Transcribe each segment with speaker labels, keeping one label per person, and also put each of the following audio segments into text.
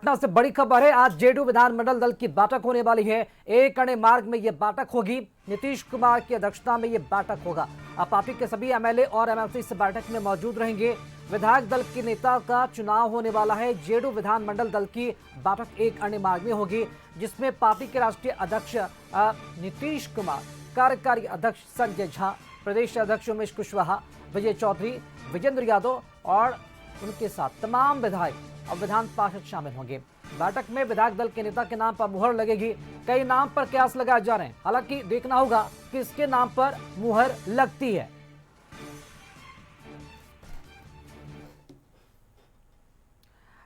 Speaker 1: पटना से बड़ी खबर है। आज जेडीयू विधानमंडल दल की बैठक होने वाली है। एक अणे मार्ग में यह बैठक होगी। नीतीश कुमार की अध्यक्षता में यह बैठक होगा। अब पार्टी के सभी एमएलए और एमएलसी इस बैठक में मौजूद रहेंगे। विधायक दल के नेता का चुनाव होने वाला है। जेडीयू विधानमंडल दल की बैठक एक अणे मार्ग में होगी, जिसमें पार्टी के राष्ट्रीय अध्यक्ष नीतीश कुमार, कार्यकारी अध्यक्ष संजय झा, प्रदेश अध्यक्ष उमेश कुशवाहा, विजय चौधरी, विजेंद्र यादव और उनके साथ तमाम विधायक और विधान पार्षद शामिल होंगे। बैठक में विधायक दल के नेता के नाम पर मुहर लगेगी। कई नाम पर कयास लगाए जा रहे हैं, हालांकि देखना होगा कि इसके नाम पर मुहर लगती है।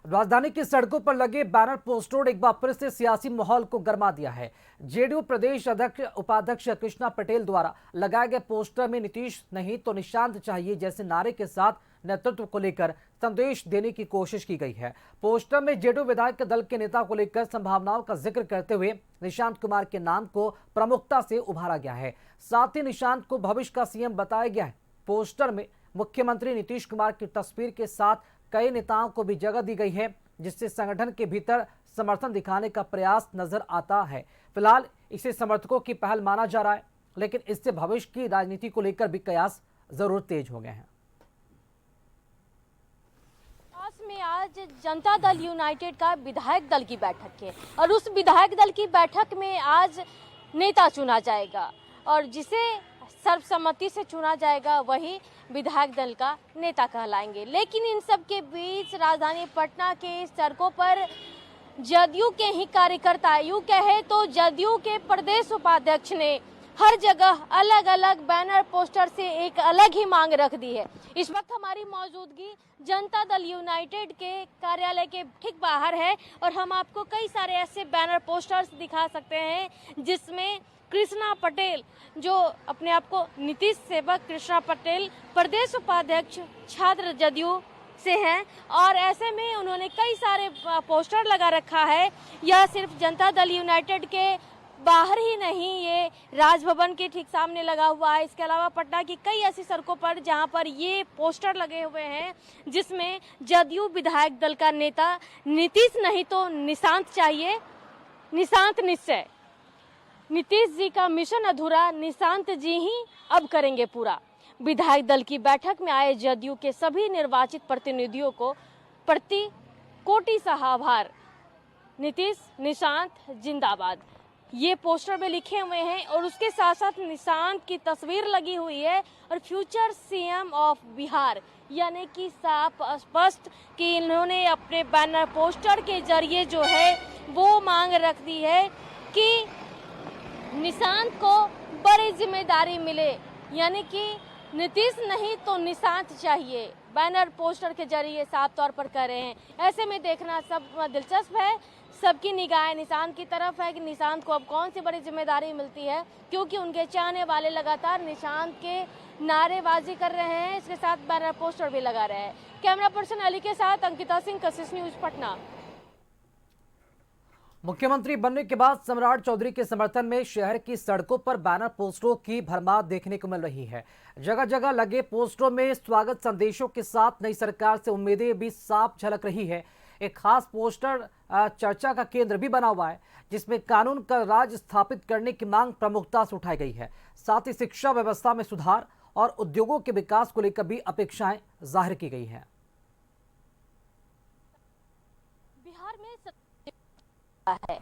Speaker 1: राजधानी की सड़कों पर लगे बैनर पोस्टर एक बार फिर से सियासी माहौल को गर्मा दिया है। जेडीयू प्रदेश अध्यक्ष उपाध्यक्ष कृष्णा पटेल द्वारा लगाए गए पोस्टर में नीतीश नहीं तो निशांत चाहिए जैसे नारे के साथ नेतृत्व को लेकर संदेश देने की कोशिश की गई है। पोस्टर में जेडीयू विधायक दल के नेता को लेकर संभावनाओं का जिक्र करते हुए निशांत कुमार के नाम को प्रमुखता से उभारा गया है। साथ ही निशांत को भविष्य का सीएम बताया गया है। पोस्टर में मुख्यमंत्री नीतीश कुमार की तस्वीर के साथ कई नेताओं को भी जगह दी गई है, जिससे संगठन के भीतर समर्थन दिखाने का प्रयास नजर आता है। फिलहाल इसे समर्थकों की पहल माना जा रहा है, लेकिन इससे भविष्य की राजनीति को लेकर भी कयास जरूर तेज हो गए हैं।
Speaker 2: में आज जनता दल यूनाइटेड का विधायक दल की बैठक है और उस विधायक दल की बैठक में आज नेता चुना जाएगा और जिसे सर्वसम्मति से चुना जाएगा वही विधायक दल का नेता कहलाएंगे। लेकिन इन सब के बीच राजधानी पटना के सड़कों पर जदयू के ही कार्यकर्ता, यूं कहे तो जदयू के प्रदेश उपाध्यक्ष ने हर जगह अलग अलग बैनर पोस्टर से एक अलग ही मांग रख दी है। इस वक्त हमारी मौजूदगी जनता दल यूनाइटेड के कार्यालय के ठीक बाहर है और हम आपको कई सारे ऐसे बैनर पोस्टर्स दिखा सकते हैं जिसमें कृष्णा पटेल, जो अपने आप को नीतीश सेवक कृष्णा पटेल प्रदेश उपाध्यक्ष छात्र जदयू से हैं और ऐसे में उन्होंने कई सारे पोस्टर लगा रखा है। यह सिर्फ जनता दल यूनाइटेड के बाहर ही नहीं, ये राजभवन के ठीक सामने लगा हुआ है। इसके अलावा पटना की कई ऐसी सड़कों पर जहां पर ये पोस्टर लगे हुए हैं जिसमें जदयू विधायक दल का नेता नीतीश नहीं तो निशांत चाहिए, निशांत निश्चय, नीतीश जी का मिशन अधूरा, निशांत जी ही अब करेंगे पूरा। विधायक दल की बैठक में आए जदयू के सभी निर्वाचित प्रतिनिधियों को प्रति कोटि सा आभार। नीतीश निशांत जिंदाबाद, ये पोस्टर में लिखे हुए हैं और उसके साथ साथ निशांत की तस्वीर लगी हुई है और फ्यूचर सीएम ऑफ बिहार, यानी कि साफ स्पष्ट कि इन्होंने अपने बैनर पोस्टर के जरिए जो है वो मांग रख दी है कि निशांत को बड़ी जिम्मेदारी मिले, यानी कि नीतीश नहीं तो निशांत चाहिए, बैनर पोस्टर के जरिए साफ तौर पर कर रहे हैं। ऐसे में देखना सब दिलचस्प है, सबकी निगाहें निशांत की तरफ है कि निशांत को अब कौन सी बड़ी जिम्मेदारी मिलती है, क्योंकि उनके चाहने वाले लगातार निशांत के नारेबाजी कर रहे हैं, इसके साथ बैनर पोस्टर भी लगा रहे हैं। कैमरा पर्सन अली के साथ अंकिता सिंह, कशिश न्यूज पटना।
Speaker 1: मुख्यमंत्री बनने के बाद सम्राट चौधरी के समर्थन में शहर की सड़कों पर बैनर पोस्टरों की भरमार देखने को मिल रही है। जगह जगह लगे पोस्टरों में स्वागत संदेशों के साथ नई सरकार से उम्मीदें भी साफ झलक रही है। एक खास पोस्टर चर्चा का केंद्र भी बना हुआ है, जिसमें कानून का राज स्थापित करने की मांग प्रमुखता से उठाई गई है। साथ ही शिक्षा व्यवस्था में सुधार और उद्योगों के विकास को लेकर भी अपेक्षाएं जाहिर की गई है।
Speaker 2: बिहार में है,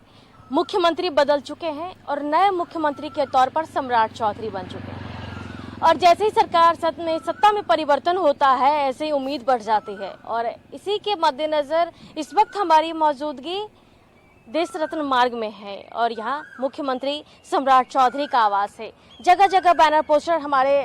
Speaker 2: मुख्यमंत्री बदल चुके हैं और नए मुख्यमंत्री के तौर पर सम्राट चौधरी बन चुके हैं और जैसे ही सरकार सत्ता में परिवर्तन होता है ऐसे ही उम्मीद बढ़ जाती है और इसी के मद्देनजर इस वक्त हमारी मौजूदगी देश रत्न मार्ग में है और यहाँ मुख्यमंत्री सम्राट चौधरी का आवास है। जगह जगह बैनर पोस्टर हमारे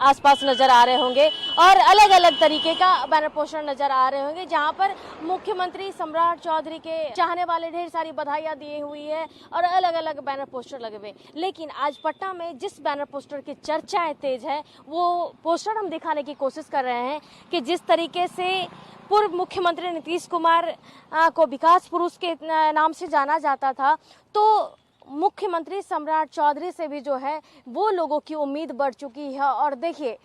Speaker 2: आसपास नजर आ रहे होंगे और अलग अलग तरीके का बैनर पोस्टर नजर आ रहे होंगे जहां पर मुख्यमंत्री सम्राट चौधरी के चाहने वाले ढेर सारी बधाइयां दी हुई है और अलग अलग बैनर पोस्टर लगे हुए। लेकिन आज पटना में जिस बैनर पोस्टर की चर्चाएं तेज है वो पोस्टर हम दिखाने की कोशिश कर रहे हैं कि जिस तरीके से पूर्व मुख्यमंत्री नीतीश कुमार को विकास पुरुष के नाम से जाना जाता था, तो मुख्यमंत्री सम्राट चौधरी से भी जो है वो लोगों की उम्मीद बढ़ चुकी है। और देखिए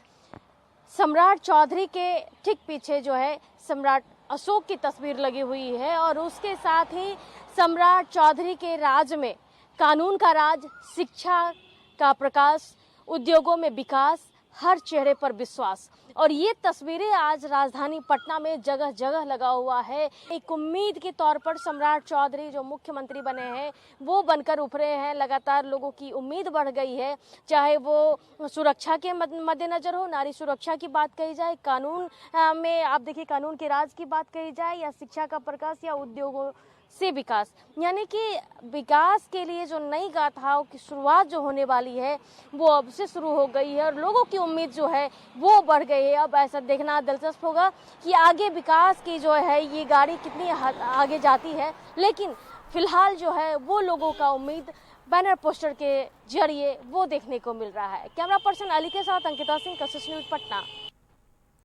Speaker 2: सम्राट चौधरी के ठीक पीछे जो है सम्राट अशोक की तस्वीर लगी हुई है और उसके साथ ही सम्राट चौधरी के राज में कानून का राज, शिक्षा का प्रकाश, उद्योगों में विकास, हर चेहरे पर विश्वास। और ये तस्वीरें आज राजधानी पटना में जगह जगह लगा हुआ है। एक उम्मीद के तौर पर सम्राट चौधरी जो मुख्यमंत्री बने हैं वो बनकर उभरे हैं। लगातार लोगों की उम्मीद बढ़ गई है, चाहे वो सुरक्षा के मद्देनजर हो, नारी सुरक्षा की बात कही जाए, कानून में आप देखिए कानून के राज की बात कही जाए, या शिक्षा का प्रकाश, या उद्योगों से विकास। यानी कि विकास के लिए जो नई गाथाओं की शुरुआत जो होने वाली है वो अब से शुरू हो गई है और लोगों की उम्मीद जो है वो बढ़ गई है। अब ऐसा देखना दिलचस्प होगा कि आगे विकास की जो है ये गाड़ी कितनी आगे जाती है, लेकिन फिलहाल जो है वो लोगों का उम्मीद बैनर पोस्टर के जरिए वो देखने को मिल रहा है। कैमरा पर्सन अली के साथ अंकिता सिंह, कशिश न्यूज़, पटना।